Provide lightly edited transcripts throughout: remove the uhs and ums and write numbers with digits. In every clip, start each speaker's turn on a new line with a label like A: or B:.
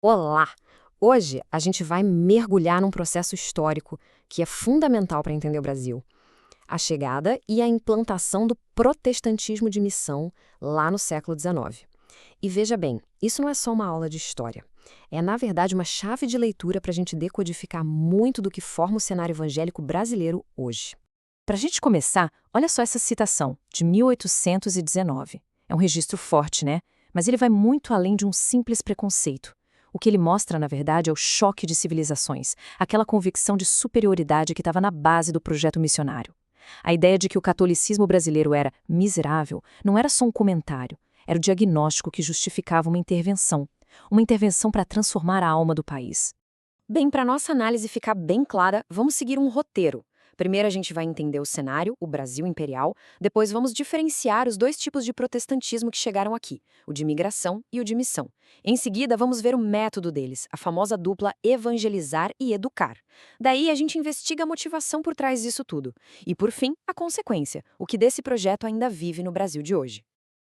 A: Olá! Hoje a gente vai mergulhar num processo histórico que é fundamental para entender o Brasil. A chegada e a implantação do protestantismo de missão lá no século XIX. E veja bem, isso não é só uma aula de história. É, na verdade, uma chave de leitura para a gente decodificar muito do que forma o cenário evangélico brasileiro hoje.
B: Para a gente começar, olha só essa citação, de 1819. É um registro forte, né? Mas ele vai muito além de um simples preconceito. O que ele mostra, na verdade, é o choque de civilizações, aquela convicção de superioridade que estava na base do projeto missionário. A ideia de que o catolicismo brasileiro era miserável não era só um comentário, era o diagnóstico que justificava uma intervenção para transformar a alma do país.
A: Bem, para nossa análise ficar bem clara, vamos seguir um roteiro. Primeiro a gente vai entender o cenário, o Brasil imperial, depois vamos diferenciar os dois tipos de protestantismo que chegaram aqui, o de migração e o de missão. Em seguida, vamos ver o método deles, a famosa dupla evangelizar e educar. Daí a gente investiga a motivação por trás disso tudo. E por fim, a consequência, o que desse projeto ainda vive no Brasil de hoje.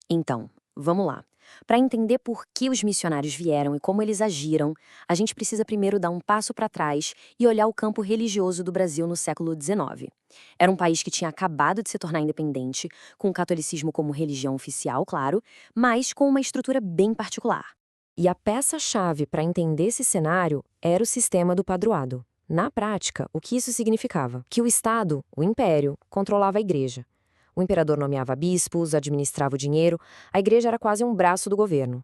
A: Então, vamos lá. Para entender por que os missionários vieram e como eles agiram, a gente precisa primeiro dar um passo para trás e olhar o campo religioso do Brasil no século XIX. Era um país que tinha acabado de se tornar independente, com o catolicismo como religião oficial, claro, mas com uma estrutura bem particular. E a peça-chave para entender esse cenário era o sistema do padroado. Na prática, o que isso significava? Que o Estado, o Império, controlava a Igreja. O imperador nomeava bispos, administrava o dinheiro, a igreja era quase um braço do governo.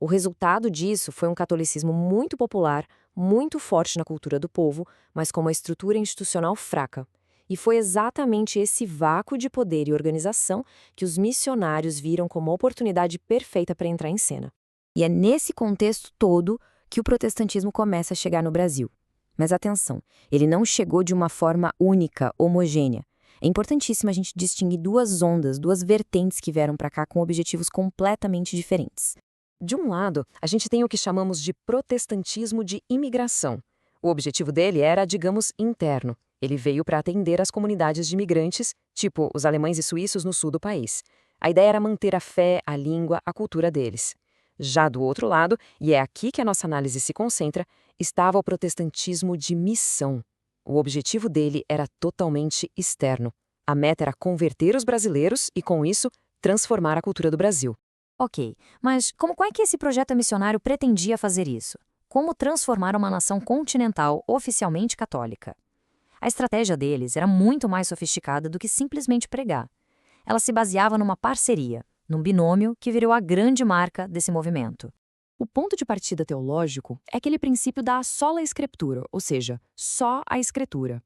A: O resultado disso foi um catolicismo muito popular, muito forte na cultura do povo, mas com uma estrutura institucional fraca. E foi exatamente esse vácuo de poder e organização que os missionários viram como a oportunidade perfeita para entrar em cena. E é nesse contexto todo que o protestantismo começa a chegar no Brasil. Mas atenção, ele não chegou de uma forma única, homogênea. É importantíssimo a gente distinguir duas ondas, duas vertentes que vieram para cá com objetivos completamente diferentes. De um lado, a gente tem o que chamamos de protestantismo de imigração. O objetivo dele era, digamos, interno. Ele veio para atender as comunidades de imigrantes, tipo os alemães e suíços no sul do país. A ideia era manter a fé, a língua, a cultura deles. Já do outro lado, e é aqui que a nossa análise se concentra, estava o protestantismo de missão. O objetivo dele era totalmente externo. A meta era converter os brasileiros e, com isso, transformar a cultura do Brasil.
B: Ok, mas como é que esse projeto missionário pretendia fazer isso? Como transformar uma nação continental oficialmente católica? A estratégia deles era muito mais sofisticada do que simplesmente pregar. Ela se baseava numa parceria, num binômio que virou a grande marca desse movimento. O ponto de partida teológico é aquele princípio da sola scriptura, ou seja, só a escritura.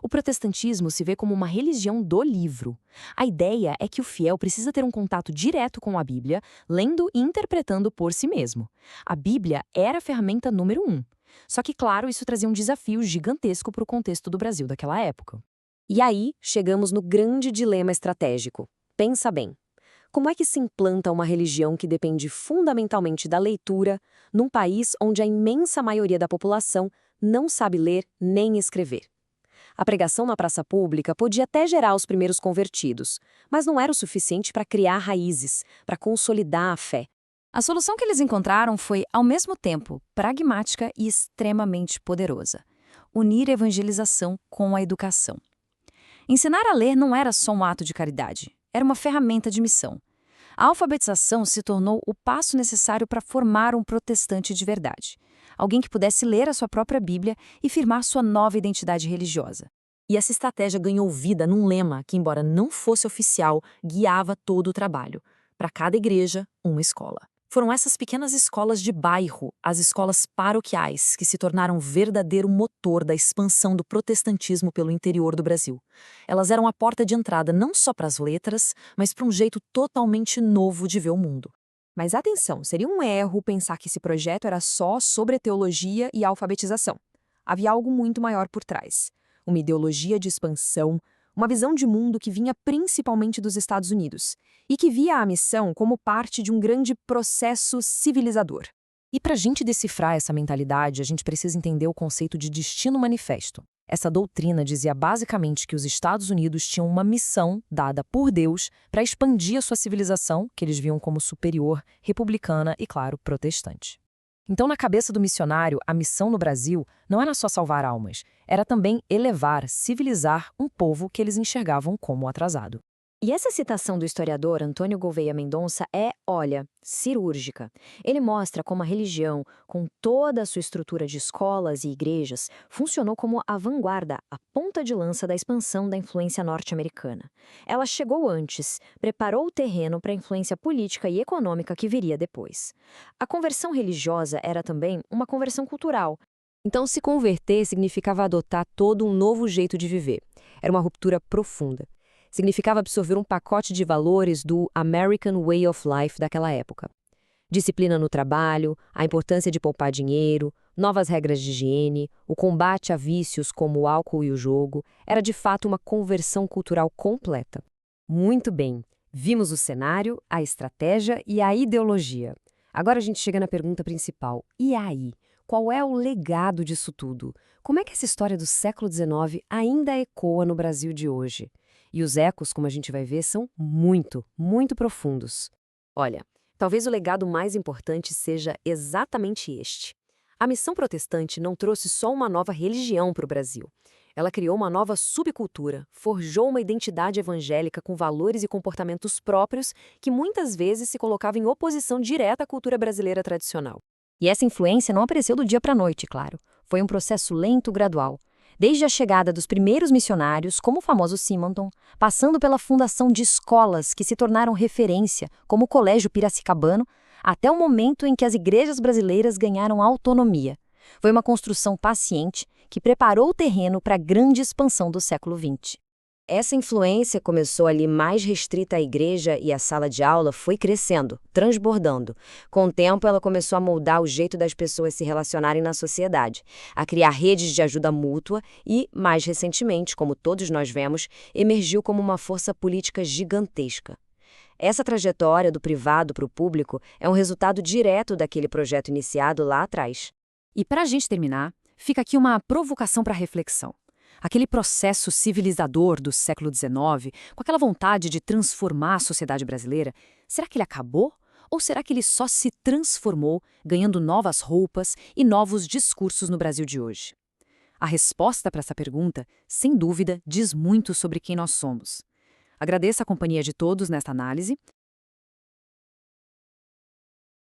B: O protestantismo se vê como uma religião do livro. A ideia é que o fiel precisa ter um contato direto com a Bíblia, lendo e interpretando por si mesmo. A Bíblia era a ferramenta número 1. Só que, claro, isso trazia um desafio gigantesco para o contexto do Brasil daquela época. E aí, chegamos no grande dilema estratégico. Pensa bem. Como é que se implanta uma religião que depende fundamentalmente da leitura num país onde a imensa maioria da população não sabe ler nem escrever? A pregação na praça pública podia até gerar os primeiros convertidos, mas não era o suficiente para criar raízes, para consolidar a fé. A solução que eles encontraram foi, ao mesmo tempo, pragmática e extremamente poderosa: unir a evangelização com a educação. Ensinar a ler não era só um ato de caridade, era uma ferramenta de missão. A alfabetização se tornou o passo necessário para formar um protestante de verdade. Alguém que pudesse ler a sua própria Bíblia e firmar sua nova identidade religiosa. E essa estratégia ganhou vida num lema que, embora não fosse oficial, guiava todo o trabalho. Para cada igreja, uma escola. Foram essas pequenas escolas de bairro, as escolas paroquiais, que se tornaram verdadeiro motor da expansão do protestantismo pelo interior do Brasil. Elas eram a porta de entrada não só para as letras, mas para um jeito totalmente novo de ver o mundo. Mas atenção, seria um erro pensar que esse projeto era só sobre teologia e alfabetização. Havia algo muito maior por trás. Uma ideologia de expansão, uma visão de mundo que vinha principalmente dos Estados Unidos e que via a missão como parte de um grande processo civilizador. E para a gente decifrar essa mentalidade, a gente precisa entender o conceito de destino manifesto. Essa doutrina dizia basicamente que os Estados Unidos tinham uma missão dada por Deus para expandir a sua civilização, que eles viam como superior, republicana e, claro, protestante.
C: Então, na cabeça do missionário, a missão no Brasil não era só salvar almas, era também elevar, civilizar um povo que eles enxergavam como atrasado.
A: E essa citação do historiador Antônio Gouveia Mendonça é, olha, cirúrgica. Ele mostra como a religião, com toda a sua estrutura de escolas e igrejas, funcionou como a vanguarda, a ponta de lança da expansão da influência norte-americana. Ela chegou antes, preparou o terreno para a influência política e econômica que viria depois. A conversão religiosa era também uma conversão cultural.
D: Então, se converter significava adotar todo um novo jeito de viver. Era uma ruptura profunda. Significava absorver um pacote de valores do American Way of Life daquela época. Disciplina no trabalho, a importância de poupar dinheiro, novas regras de higiene, o combate a vícios como o álcool e o jogo, era de fato uma conversão cultural completa.
B: Muito bem. Vimos o cenário, a estratégia e a ideologia. Agora a gente chega na pergunta principal. E aí? Qual é o legado disso tudo? Como é que essa história do século XIX ainda ecoa no Brasil de hoje? E os ecos, como a gente vai ver, são muito, muito profundos.
A: Olha, talvez o legado mais importante seja exatamente este. A missão protestante não trouxe só uma nova religião para o Brasil. Ela criou uma nova subcultura, forjou uma identidade evangélica com valores e comportamentos próprios que muitas vezes se colocava em oposição direta à cultura brasileira tradicional.
B: E essa influência não apareceu do dia para a noite, claro. Foi um processo lento, gradual. Desde a chegada dos primeiros missionários, como o famoso Simonton, passando pela fundação de escolas que se tornaram referência, como o Colégio Piracicabano, até o momento em que as igrejas brasileiras ganharam autonomia. Foi uma construção paciente que preparou o terreno para a grande expansão do século XX.
D: Essa influência começou ali mais restrita à igreja e a sala de aula foi crescendo, transbordando. Com o tempo, ela começou a moldar o jeito das pessoas se relacionarem na sociedade, a criar redes de ajuda mútua e, mais recentemente, como todos nós vemos, emergiu como uma força política gigantesca. Essa trajetória do privado para o público é um resultado direto daquele projeto iniciado lá atrás.
B: E para a gente terminar, fica aqui uma provocação para reflexão. Aquele processo civilizador do século XIX, com aquela vontade de transformar a sociedade brasileira, será que ele acabou? Ou será que ele só se transformou, ganhando novas roupas e novos discursos no Brasil de hoje? A resposta para essa pergunta, sem dúvida, diz muito sobre quem nós somos. Agradeço a companhia de todos nesta análise.